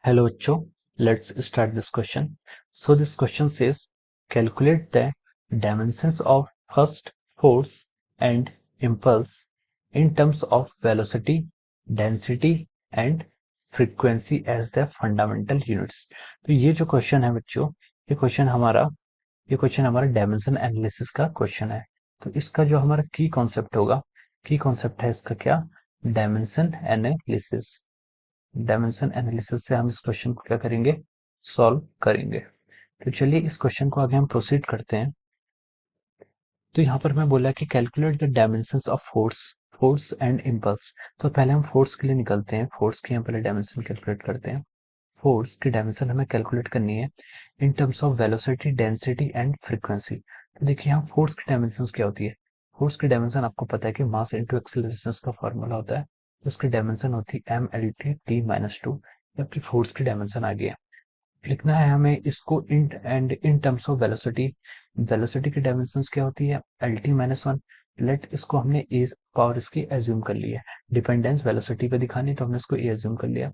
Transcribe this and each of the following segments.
Hello बच्चों, let's start this question. So this question says, calculate the dimensions of first force and impulse in terms of velocity, density and frequency as the fundamental units. तो ये जो question है बच्चों, ये question हमारा dimension analysis का question है। तो इसका जो हमारा की कॉन्सेप्ट है इसका क्या? Dimension analysis. डायमेंशन एनालिसिस से हम इस क्वेश्चन को क्या करेंगे? सॉल्व करेंगे। तो चलिए इस क्वेश्चन को आगे हम प्रोसीड करते हैं। तो यहाँ पर मैं बोला कि calculate the dimensions of force and impulse. तो पहले हम फोर्स के लिए निकलते हैं। फोर्स की हम पहले डायमेंशन कैलकुलेट करते हैं। फोर्स की डायमेंशन हमें कैलकुलेट करनी है in terms of velocity, density and frequency. तो देखिए यहाँ फोर्स की डायमेंशन क्या होती है। फोर्स की डायमेंशन आपको पता है कि मास इंटू एक्सीलरेशन का फॉर्मूला होता है। तो उसकी डायमेंशन होती है mLT-T-2। ये आपकी फोर्स की डायमेंशन आ गई है। लिखना है हमें इसको in terms of velocity. Velocity की डायमेंशंस क्या होती है? LT-1। लेट इसको हमने ए पावर इसकी एज्यूम कर ली है। डिपेंडेंस वेलोसिटी पे दिखानी तो हमने इसको ए एज्यूम कर लिया।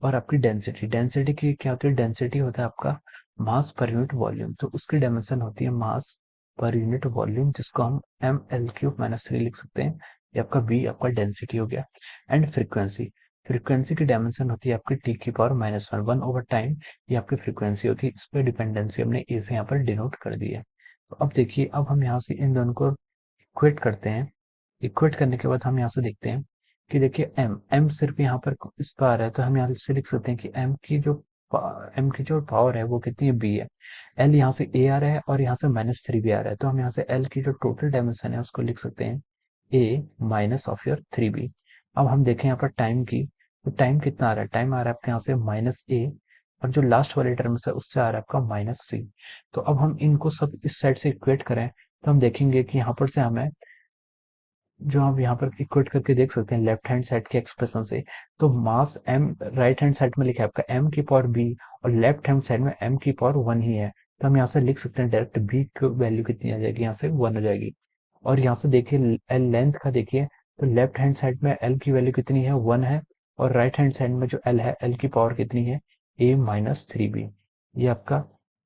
और आपकी डेंसिटी की क्या होती है? डेंसिटी होता है आपका मास पर यूनिट वॉल्यूम। तो उसकी डायमेंशन होती है मास पर यूनिट वॉल्यूम, जिसको हम mL³ - 3 लिख सकते हैं। ये आपका बी आपका डेंसिटी हो गया। एंड फ्रीक्वेंसी की डायमेंशन होती है आपकी T⁻⁻1 1/टाइम। ये आपकी फ्रीक्वेंसी होती है। इस पर डिपेंडेंसी हमने ए से यहाँ पर डिनोट कर दी है। तो अब देखिए, अब हम यहाँ से इन दोनों को इक्वेट करते हैं। इक्वेट करने के बाद हम यहाँ से देखते हैं कि देखिए एम सिर्फ यहाँ पर इस पर आ रहा है, तो हम यहाँ से लिख सकते हैं कि एम की जो पावर है वो कितनी है? बी है। एल यहाँ से ए आ रहा है और यहाँ से -3 भी आ रहा है, तो हम यहाँ से एल की जो टोटल डायमेंशन है उसको लिख सकते हैं A minus of your 3b। अब हम देखें यहाँ पर टाइम की, तो टाइम कितना आ रहा है? टाइम आ रहा है आपके यहाँ से -a, और जो लास्ट वाले टर्म्स है उससे आ रहा है आपका -c। तो अब हम इनको सब इस साइड से इक्वेट करें तो हम देखेंगे कि यहाँ पर से हमें, जो आप यहाँ पर इक्वेट करके देख सकते हैं लेफ्ट हैंड साइड के एक्सप्रेशन से, तो मास एम राइट हैंड साइड में लिखा है आपका m⁻b, और लेफ्ट हैंड साइड में m⁻1 ही है। तो हम यहाँ से लिख सकते हैं डायरेक्ट b की वैल्यू कितनी आ जाएगी? यहाँ से 1 हो जाएगी। और यहाँ से देखिए एल लेंथ का देखिए, तो लेफ्ट हैंड साइड में एल की वैल्यू कितनी है? 1 है। और राइट हैंड साइड में जो एल है, एल की पावर कितनी है? a-3b। ये आपका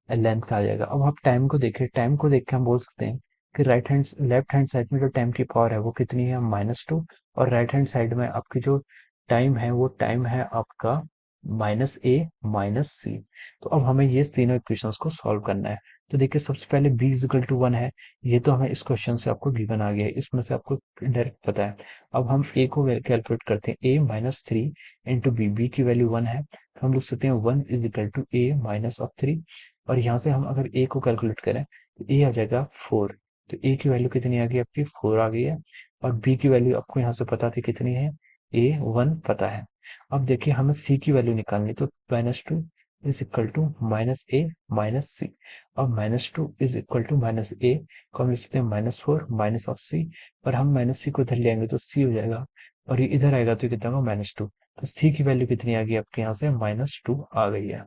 लेंथ का आ जाएगा। अब आप टाइम को देखिए, टाइम को देख के हम बोल सकते हैं कि लेफ्ट हैंड साइड में जो टाइम की पावर है वो कितनी है? -2। और राइट हैंड साइड में आपकी जो टाइम है वो टाइम है आपका -a-c। तो अब हमें ये तीनों इक्वेशंस को सॉल्व करना है। तो देखिए सबसे पहले b=1 है। ये तो हमें इस क्वेश्चन से आपको गिवन आ गया है, इसमें से आपको डायरेक्ट पता है। अब हम a को कैलकुलेट करते हैं। a-3 इंटू b की वैल्यू 1 है, तो हम लिख सकते हैं 1 = a-3। और यहाँ से हम अगर a को कैलकुलेट करें तो a आ जाएगा 4। तो a की वैल्यू कितनी आ गई आपकी? 4 आ गई है। और b की वैल्यू आपको यहाँ से पता थी कितनी है? a1 पता है। अब देखिए हमें c की वैल्यू निकालनी, तो -2 इज इक्वल टू -a-c। अब -2 = -a को हम लिख सकते हैं -4 माइनस ऑफ c। पर हम -c को इधर ले आएंगे तो c हो जाएगा, और ये इधर आएगा तो कितना होगा? -2। तो c की वैल्यू कितनी आ गई आपके यहाँ से? -2 आ गई है।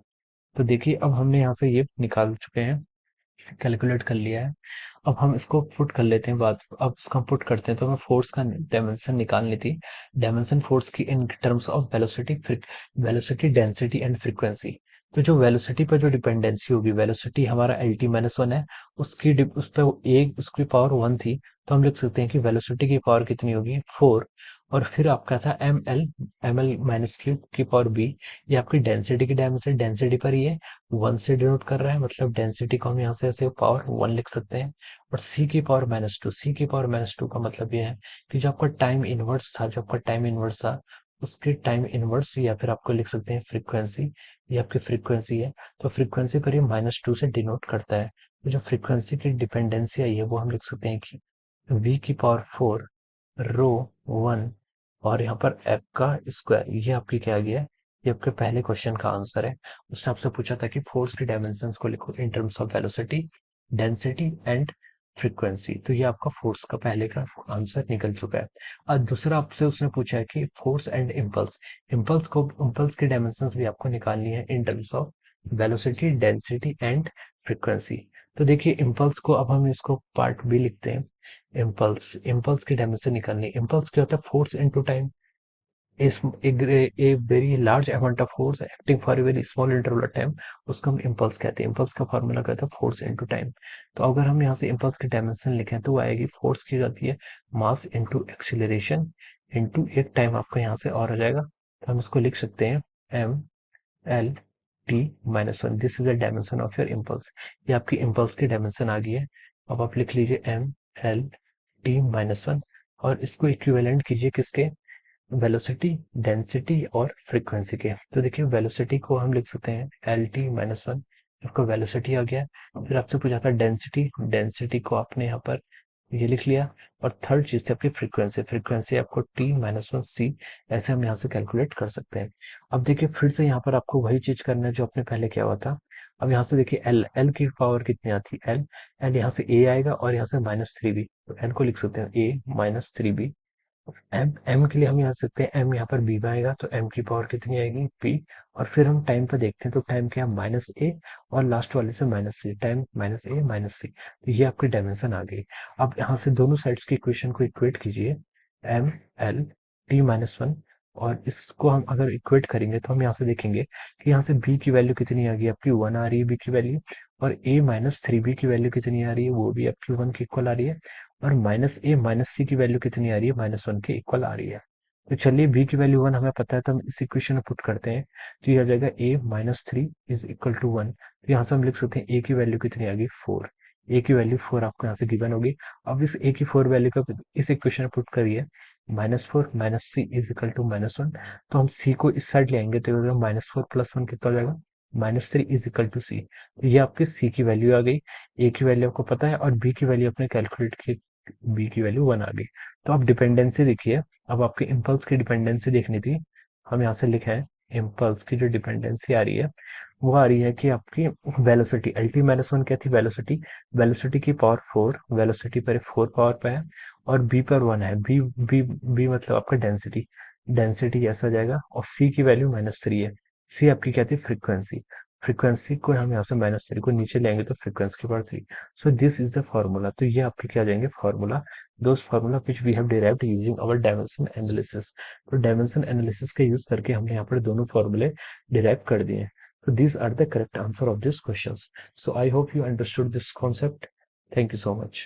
तो देखिए अब हमने यहाँ से ये निकाल चुके हैं, कैलकुलेट कर लिया है। अब हम इसको पुट कर लेते हैं बात। अब इसका पुट करते हैं तो हमें फोर्स का डायमेंशन निकालनी थी। डायमेंशन फोर्स की in terms of velocity, density and frequency. तो जो वेलोसिटी पर जो डिपेंडेंसी होगी, वेलोसिटी हमारा LT-1 है, उस पर एक उसकी पावर 1 थी। तो हम लिख सकते हैं कि वेलोसिटी की पावर कितनी होगी? 4। और फिर आपका था ml-3 की पावर b। ये आपकी डेंसिटी की डायमेंशन, डेंसिटी पर ये 1 से डिनोट कर रहा है, मतलब डेंसिटी को हम यहाँ से ऐसे पावर 1 लिख सकते हैं। और सी की पावर -2 का मतलब ये है कि जो आपका टाइम इनवर्स था उसके टाइम इनवर्स, या फिर आपको लिख सकते हैं फ्रीक्वेंसी। ये आपकी फ्रीक्वेंसी है। तो फ्रीक्वेंसी पर ये -2 से डिनोट करता है। तो जो फ्रीक्वेंसी की डिपेंडेंसी आई है वो हम लिख सकते हैं कि v⁴ ρ1, और यहाँ पर f का स्क्वायर। ये आपकी क्या आ गया है? ये आपके पहले क्वेश्चन का आंसर है। उसने आपसे पूछा था कि फोर्स की डायमेंशंस को लिखो in terms of velocity, density and frequency. तो ये आपका फोर्स का पहले का आंसर निकल चुका है। और दूसरा आपसे उसने पूछा है कि फोर्स एंड इम्पल्स, इम्पल्स की डायमेंशंस भी आपको निकालनी है in terms of velocity, density and frequency. तो देखिए इम्पल्स को अब हम इसको पार्ट बी लिखते हैं। इम्पल्स की डायमेंशन निकालनी। इम्पल्स क्या होता है? Force into time. A very large amount of force acting for a very small interval of time, उसको हम इम्पल्स कहते हैं। इम्पल्स का फॉर्मूला कहता है फोर्स इनटू टाइम। तो अगर हम यहाँ से इम्पल्स की डायमेंशन लिखें तो वो आएगी, फोर्स की जाती है मास इनटू एक्सीलरेशन इनटू एक टाइम आपका यहाँ से और आ जाएगा। तो हम इसको लिख सकते हैं M L T minus one, this is the dimension of your impulse. ये आपकी इम्पल्स की डायमेंशन आ गई है। अब आप लिख लीजिए M L T minus one, और इसको इक्विवेलेंट कीजिए किसके, वेलोसिटी, डेंसिटी और फ्रीक्वेंसी के। तो देखिए वेलोसिटी को हम लिख सकते हैं एल टी माइनस वन, आपका वेलोसिटी आ गया। फिर आपसे पूछा था डेंसिटी, डेंसिटी को आपने यहाँ पर ये लिख लिया। और थर्ड चीज थी आपकी फ्रीक्वेंसी, फ्रीक्वेंसी आपको टी माइनस वन सी, ऐसे हम यहाँ से कैलकुलेट कर सकते हैं। अब देखिए फिर से यहाँ पर आपको वही चीज करना है जो आपने पहले किया हुआ था। अब यहाँ से देखिए एल, एल की पावर कितनी आती है, एल, एल यहाँ से ए आएगा और यहाँ से माइनस थ्री बी, तो एल को लिख सकते हैं A minus three B. M, M के लिए हम यहाँ सकते हैं एम यहाँ पर बी में आएगा, तो एम की पावर कितनी आएगी पी। और फिर हम टाइम पे देखते हैं, तो टाइम क्या माइनस ए, और लास्ट वाले से माइनस सी, टाइम माइनस ए माइनस सी, तो ये आपकी डायमेंशन आ गई। अब यहाँ से दोनों साइड्स की इक्वेशन को इक्वेट कीजिए, M L T minus one, और इसको हम अगर इक्वेट करेंगे तो हम यहाँ से देखेंगे कि यहाँ से बी की वैल्यू कितनी आ गई, आपकी वन आ रही है बी की वैल्यू। और ए माइनस थ्री बी की वैल्यू कितनी आ रही है, वो भी आपकी वन की इक्वल आ रही है। और माइनस ए माइनस सी की वैल्यू कितनी आ रही है, माइनस वन के इक्वल आ रही है। तो चलिए बी की वैल्यू वन हमें पता है, तो हम इस इक्वेशन में पुट करते हैं, तो ये आ जाएगा A minus three is equal to one. तो यहाँ से हम लिख सकते हैं ए की वैल्यू कितनी आ गई, फोर। ए की वैल्यू फोर आपको यहाँ से गिवन होगी। अब इस ए की फोर वैल्यू का इस इक्वेशन में पुट करिए, minus four minus C is equal to minus one. तो हम सी को इस साइड ले आएंगे, तो माइनस फोर प्लस वन कितना हो जाएगा, minus three is equal to C. तो ये आपके सी की वैल्यू आ गई। ए की वैल्यू आपको पता है और बी की वैल्यू आपने कैलकुलेट की, बी की वैल्यू वन आ गई। तो आप डिपेंडेंसी देखिए, अब आपके इम्पल्स की डिपेंडेंसी देखनी थी। हम यहाँ से लिखे हैं इम्पल्स की जो डिपेंडेंसी आ रही है, वो आ रही है कि आपकी वेलोसिटी, अल्टी माइनस वन क्या थी, वेलोसिटी, वेलोसिटी की पावर फोर, वेलोसिटी पर फोर पावर पे है, और बी पर वन है, बी बी बी मतलब आपका डेंसिटी, डेंसिटी ऐसा जाएगा। और सी की वैल्यू माइनस थ्री है, सी आपकी क्या थी, फ्रीक्वेंसी, फ्रीक्वेंसी को हम यहाँ से माइनस थ्री को नीचे लेंगे तो फ्रीक्वेंसी की power three. So this is the formula. तो ये आपके क्या आ जाएंगे formula, those formula which we have derived using our dimension analysis. तो डायमेंशन एनालिसिस का यूज करके हमने यहाँ पर दोनों फॉर्मूले डिराइव कर दिए हैं। So these are the correct answer of these questions. So I hope you understood this concept. Thank you so much.